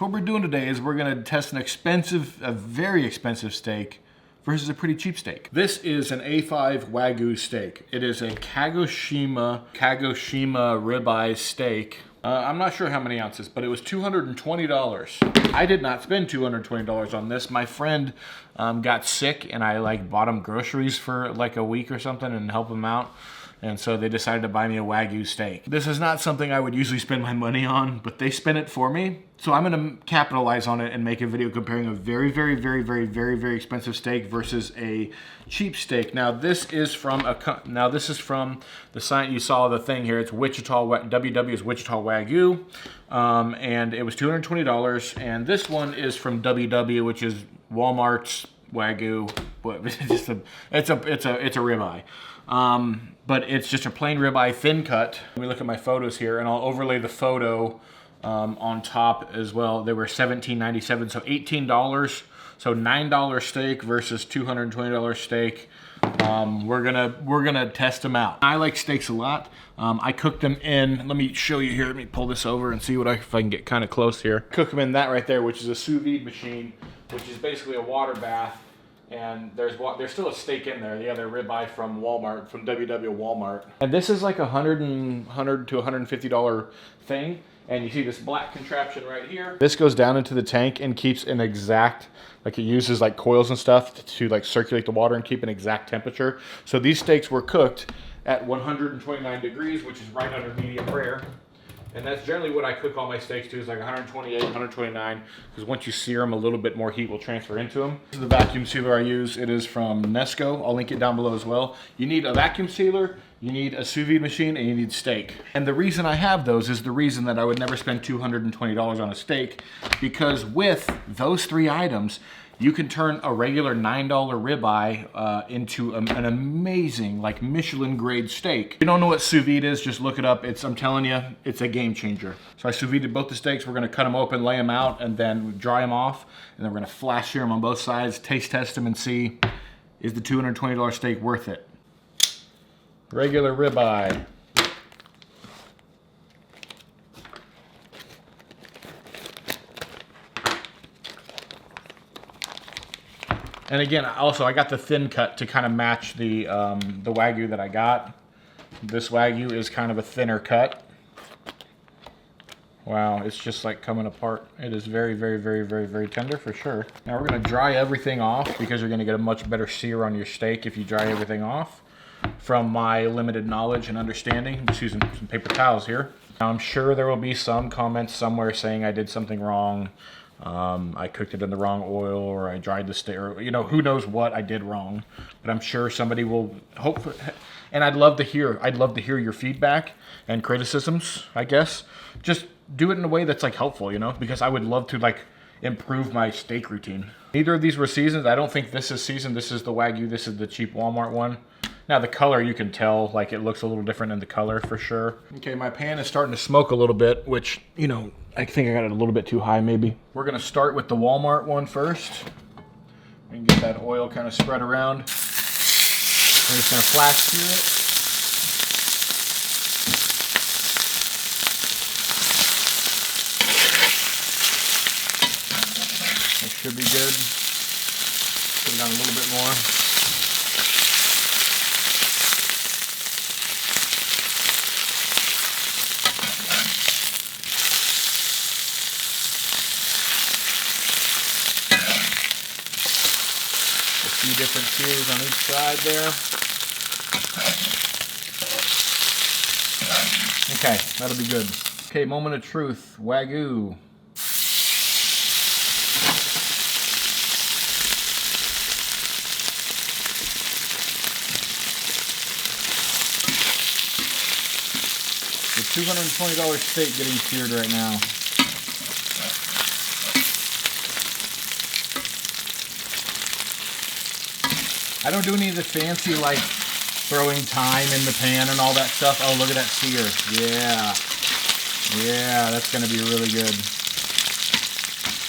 So what we're doing today is we're gonna test a very expensive steak versus a pretty cheap steak. This is an A5 Wagyu steak. It is a Kagoshima ribeye steak. I'm not sure how many ounces, but it was $220. I did not spend $220 on this. My friend got sick and I bought him groceries for like a week or something and help him out. And so they decided to buy me a Wagyu steak. This is not something I would usually spend my money on, but they spent it for me. So I'm gonna capitalize on it and make a video comparing a very expensive steak versus a cheap steak. Now this is from the site. You saw the thing here. It's WW is Wichita Wagyu, and it was $220. And this one is from WW, which is Walmart's Wagyu. But it's a ribeye. But it's just a plain ribeye, thin cut. Let me look at my photos here, and I'll overlay the photo on top as well. They were $17.97, so $18. So $9 steak versus $220 steak. We're gonna test them out. I like steaks a lot. I cook them in. Let me show you here. Let me pull this over and see if I can get kind of close here. Cook them in that right there, which is a sous vide machine, which is basically a water bath. And there's still a steak in there, the other ribeye from Walmart, from WW Walmart. And this is like $100 to $150 thing. And you see this black contraption right here. This goes down into the tank and keeps an exact, it uses like coils and stuff to circulate the water and keep an exact temperature. So these steaks were cooked at 129 degrees, which is right under medium rare. And that's generally what I cook all my steaks to, is like 128, 129, because once you sear them, a little bit more heat will transfer into them. This is the vacuum sealer I use. It is from Nesco. I'll link it down below as well. You need a vacuum sealer, you need a sous vide machine, and you need steak. And the reason I have those is the reason that I would never spend $220 on a steak, because with those three items, you can turn a regular $9 ribeye into an amazing, Michelin grade steak. If you don't know what sous vide is, just look it up. I'm telling you, it's a game changer. So I sous vide both the steaks. We're gonna cut them open, lay them out, and then dry them off. And then we're gonna flash sear them on both sides, taste test them, and see, is the $220 steak worth it? Regular ribeye. And again, also I got the thin cut to kind of match the Wagyu that I got. This Wagyu is kind of a thinner cut. Wow, it's just like coming apart. It is very tender for sure. Now we're gonna dry everything off, because you're gonna get a much better sear on your steak if you dry everything off. From my limited knowledge and understanding, I'm just using some paper towels here. Now I'm sure there will be some comments somewhere saying I did something wrong. I cooked it in the wrong oil, or I dried the steak, or who knows what I did wrong. But I'm sure somebody will hopefully, and I'd love to hear your feedback and criticisms, I guess. Just do it in a way that's helpful, because I would love to improve my steak routine. Neither of these were seasoned. I don't think this is seasoned. This is the Wagyu. This is the cheap Walmart one. Now the color, you can tell, it looks a little different in the color for sure. Okay, my pan is starting to smoke a little bit, which, I think I got it a little bit too high maybe. We're gonna start with the Walmart one first. And get that oil kind of spread around. I'm just gonna flash sear it. That should be good. Put it on a little bit more. Few different sears on each side there. Okay, that'll be good. Okay, moment of truth. Wagyu. The $220 steak getting seared right now. I don't do any of the fancy throwing thyme in the pan and all that stuff. Oh, look at that sear. Yeah, that's gonna be really good.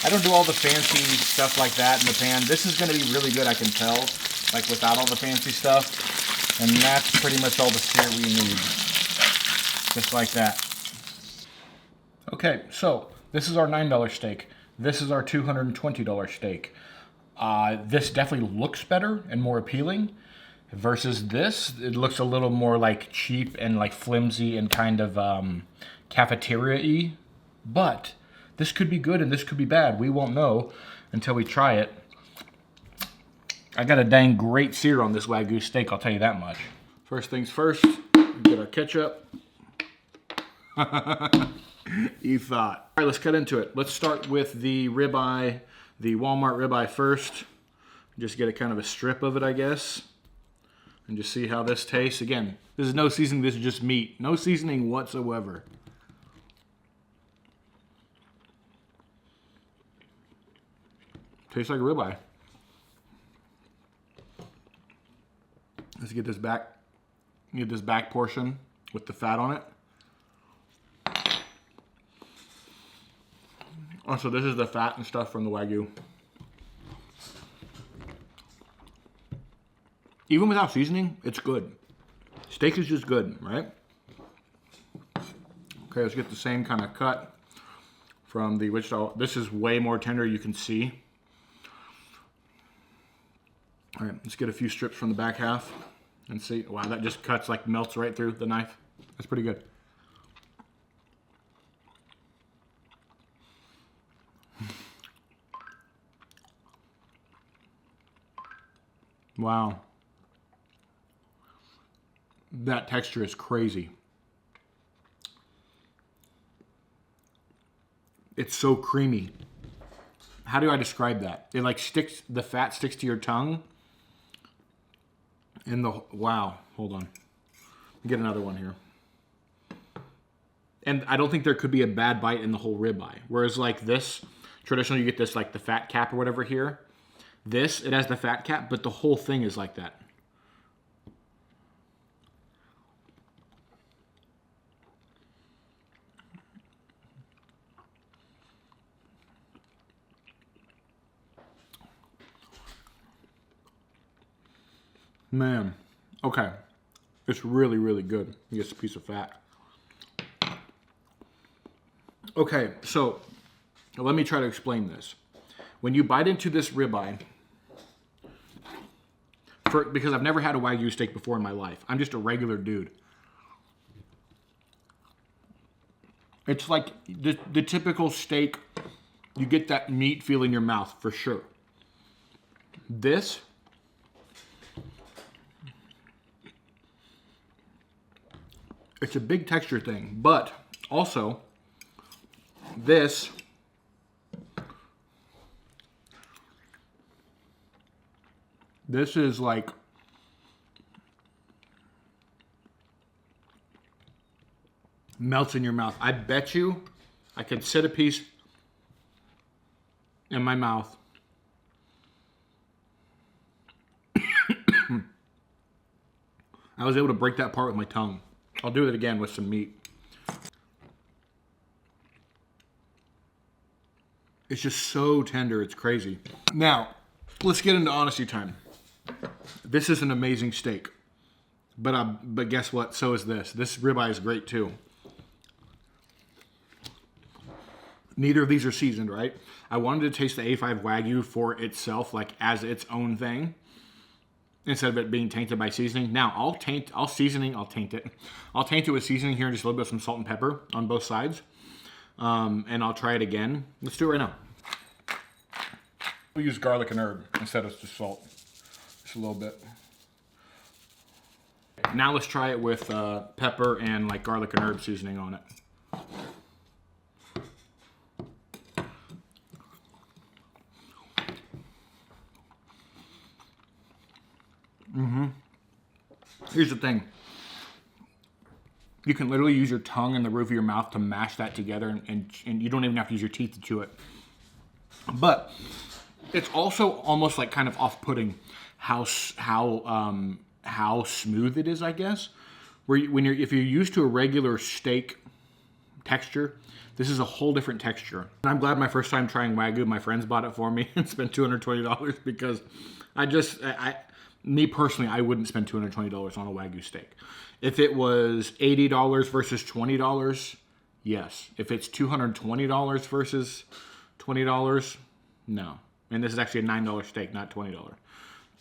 I don't do all the fancy stuff like that in the pan. This is gonna be really good, I can tell, without all the fancy stuff. And that's pretty much all the sear we need. Just like that. Okay, so this is our $9 steak. This is our $220 steak. This definitely looks better and more appealing versus this. It looks a little more like cheap and like flimsy and kind of cafeteria-y. But this could be good and this could be bad. We won't know until we try it. I got a dang great sear on this Wagyu steak, I'll tell you that much. First things first, get our ketchup. You thought. All right, let's cut into it. Let's start with the ribeye, the Walmart ribeye first. Just get a kind of a strip of it, I guess. And just see how this tastes. Again, this is no seasoning, this is just meat. No seasoning whatsoever. Tastes like ribeye. Let's get this back portion with the fat on it. Also, this is the fat and stuff from the Wagyu. Even without seasoning, it's good. Steak is just good, right? Okay, let's get the same kind of cut from the Wichita. This is way more tender, you can see. All right, let's get a few strips from the back half and see. Wow, that just cuts, like melts right through the knife. That's pretty good. Wow. That texture is crazy. It's so creamy. How do I describe that? It like sticks, the fat sticks to your tongue. And the, wow, hold on. Get another one here. And I don't think there could be a bad bite in the whole ribeye. Whereas like this, traditionally you get this like the fat cap or whatever here. This, it has the fat cap, but the whole thing is like that. Man, okay. It's really, really good. You get a piece of fat. Okay, so let me try to explain this. When you bite into this ribeye, because I've never had a Wagyu steak before in my life. I'm just a regular dude. It's like the typical steak. You get that meat feel in your mouth for sure. This, it's a big texture thing, but also this is like melts in your mouth. I bet you I could sit a piece in my mouth. I was able to break that apart with my tongue. I'll do it again with some meat. It's just so tender, it's crazy. Now, let's get into honesty time. This is an amazing steak. But guess what? So is this. This ribeye is great too. Neither of these are seasoned, right? I wanted to taste the A5 Wagyu for itself, like as its own thing, instead of it being tainted by seasoning. Now, I'll taint it with seasoning here and just a little bit of some salt and pepper on both sides. And I'll try it again. Let's do it right now. We'll use garlic and herb instead of just salt. Just a little bit. Now let's try it with pepper and like garlic and herb seasoning on it. Here's the thing. You can literally use your tongue and the roof of your mouth to mash that together, and you don't even have to use your teeth to chew it. But it's also almost like kind of off-putting how smooth it is, I guess. If you're used to a regular steak texture, this is a whole different texture. And I'm glad my first time trying Wagyu, my friends bought it for me and spent $220 because me personally, I wouldn't spend $220 on a Wagyu steak. If it was $80 versus $20, yes. If it's $220 versus $20? No. And this is actually a $9 steak, not $20.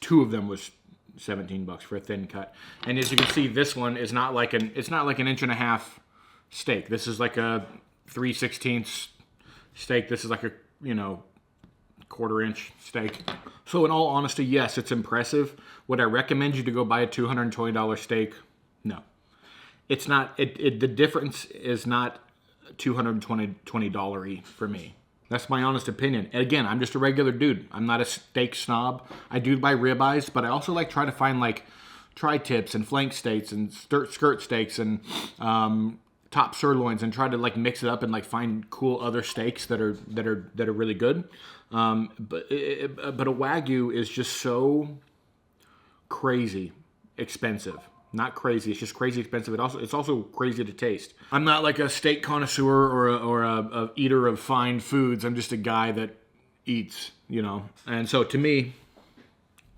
Two of them was $17 for a thin cut. And as you can see, this one is not like an 1.5 inch steak. This is like a 3/16 steak. This is like a, 1/4 inch steak. So in all honesty, yes, it's impressive. Would I recommend you to go buy a $220 steak? No. It's not, the difference is not $220 for me. That's my honest opinion. And again, I'm just a regular dude. I'm not a steak snob. I do buy ribeyes, but I also like try to find like tri-tips and flank steaks and skirt steaks and top sirloins and try to like mix it up and like find cool other steaks that are really good. But a Wagyu is just so crazy expensive. Not crazy. It's just crazy expensive. It's also crazy to taste. I'm not like a steak connoisseur or a eater of fine foods. I'm just a guy that eats, And so to me,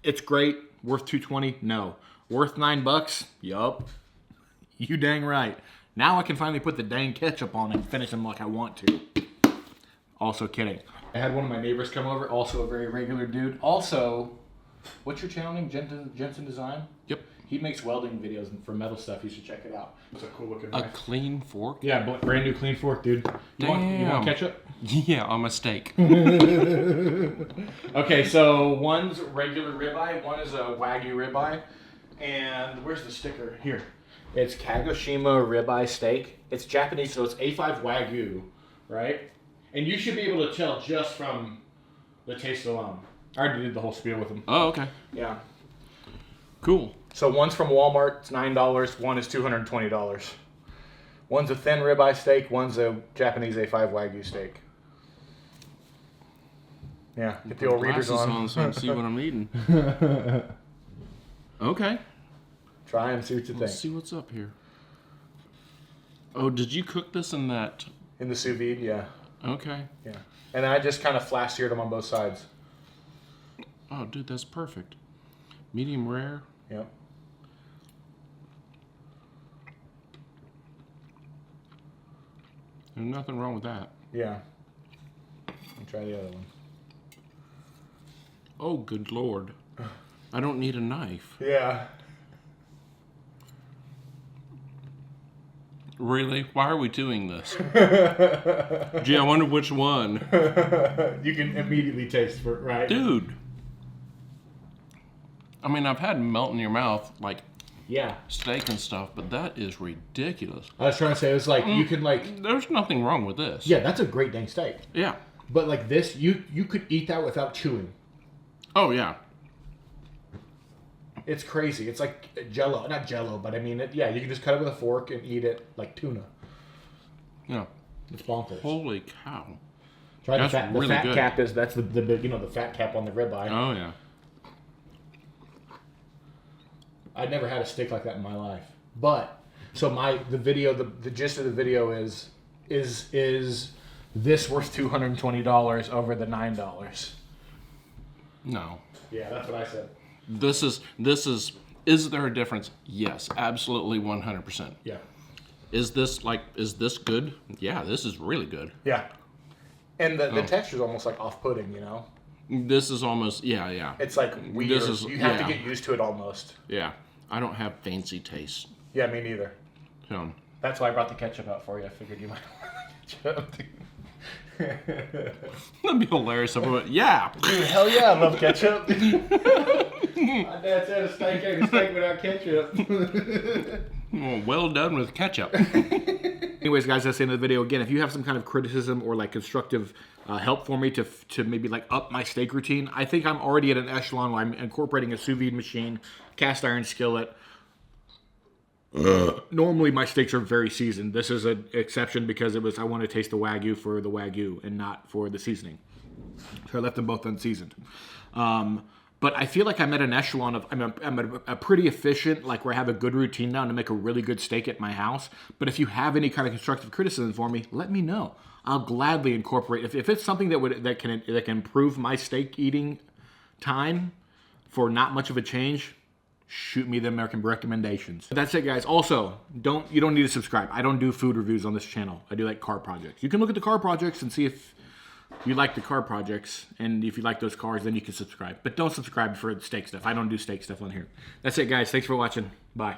it's great. Worth $220? No. Worth $9? Yup. You dang right. Now I can finally put the dang ketchup on and finish them like I want to. Also kidding. I had one of my neighbors come over. Also a very regular dude. Also, what's your channel name? Jensen Design? Yep. He makes welding videos for metal stuff. You should check it out. It's a cool looking knife. A clean fork? Yeah, brand new clean fork, dude. You want ketchup? Yeah, on my steak. Okay, so one's regular ribeye, one is a Wagyu ribeye. And where's the sticker? Here. It's Kagoshima ribeye steak. It's Japanese, so it's A5 Wagyu, right? And you should be able to tell just from the taste alone. I already did the whole spiel with them. Oh, okay. Yeah. Cool. So one's from Walmart, it's $9. One is $220. One's a thin ribeye steak. One's a Japanese A5 Wagyu steak. Yeah, get the old readers on. So I can see what I'm eating. Okay. Try and see what you Let's think. see what's up here. Oh, did you cook this in that? In the sous vide, yeah. Okay. Yeah. And I just kind of flash seared them on both sides. Oh, dude, that's perfect. Medium rare. Yep. There's nothing wrong with that. Yeah. I'll try the other one. Oh, good Lord. I don't need a knife. Yeah. Really? Why are we doing this? Gee, I wonder which one. You can immediately taste for right? Dude. I mean, I've had melt in your mouth, like Yeah. steak and stuff, but that is ridiculous. I was trying to say, it was like, you can like... There's nothing wrong with this. Yeah, that's a great dang steak. Yeah. But like this, you could eat that without chewing. Oh, yeah. It's crazy. It's like Jello. Not Jello, but I mean, yeah, you can just cut it with a fork and eat it like tuna. Yeah. It's bonkers. Holy cow. Try That's the fat, really the fat good. cap is, that's the the fat cap on the ribeye. Oh, yeah. I'd never had a steak like that in my life. But, so the gist of the video is this worth $220 over the $9? No. Yeah, that's what I said. Is there a difference? Yes, absolutely 100%. Yeah. Is this good? Yeah, this is really good. Yeah. And the texture's almost like off-putting, This is almost, yeah. It's like weird. You have to get used to it almost. Yeah. I don't have fancy taste. Yeah, me neither. So, That's why I brought the ketchup out for you. I figured you might want the ketchup. that'd be hilarious. Yeah. Dude, hell yeah, I love ketchup. My dad said a steak ain't a steak without ketchup. Well done with ketchup. Anyways, guys, that's the end of the video. Again, if you have some kind of criticism or like constructive help for me to maybe like up my steak routine, I think I'm already at an echelon where I'm incorporating a sous vide machine, cast iron skillet. Normally my steaks are very seasoned. This is an exception because I want to taste the Wagyu for the Wagyu and not for the seasoning. So I left them both unseasoned. But I feel like I'm at an echelon of, I'm a pretty efficient, like where I have a good routine now to make a really good steak at my house. But if you have any kind of constructive criticism for me, let me know. I'll gladly incorporate, if it's something that can improve my steak eating time for not much of a change, shoot me the American recommendations. That's it, guys. Also, you don't need to subscribe. I don't do food reviews on this channel. I do like car projects. You can look at the car projects and see if you like the car projects, and if you like those cars, then you can subscribe. But don't subscribe for the steak stuff. I don't do steak stuff on here. That's it, guys. Thanks for watching. Bye.